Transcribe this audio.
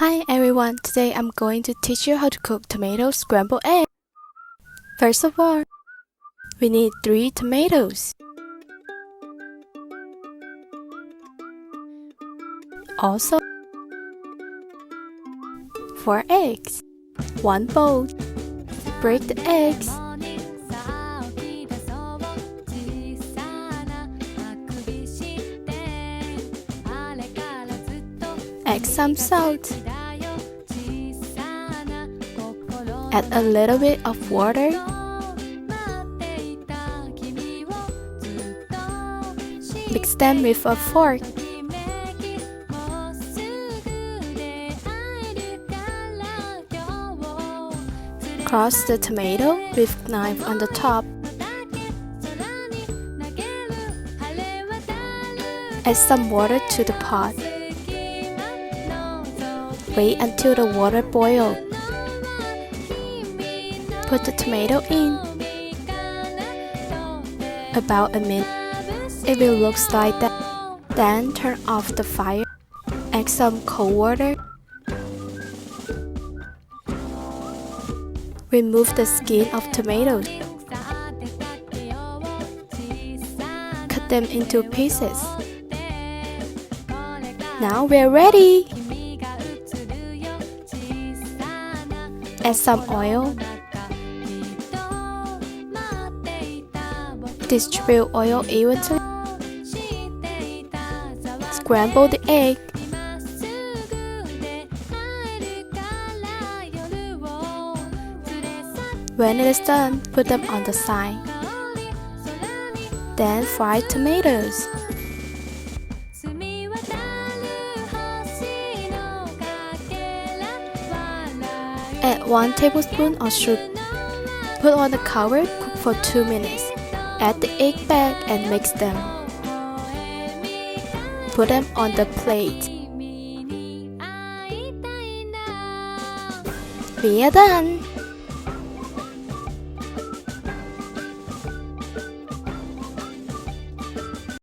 Hi everyone, today I'm going to teach you how to cook tomato scrambled egg. First of all, we need 3 tomatoes. Also, 4 eggs, 1 bowl. Break the eggs. Add some salt. Add a little bit of water. Mix them with a fork. Cross the tomato with knife on the top. Add some water to the pot. Wait until the water boils. Put the tomato in. About a minute. If it looks like that, then turn off the fire. Add some cold water. Remove the skin of tomatoes. Cut them into pieces. Now we're ready! Add some oil. Distribute oil evenly. Scramble the egg. When it is done, put them on the side. Then fry tomatoes. Add 1 tablespoon of sugar. Put on the cover, cook for 2 minutes. Add the egg back and mix them. Put them on the plate. We are done!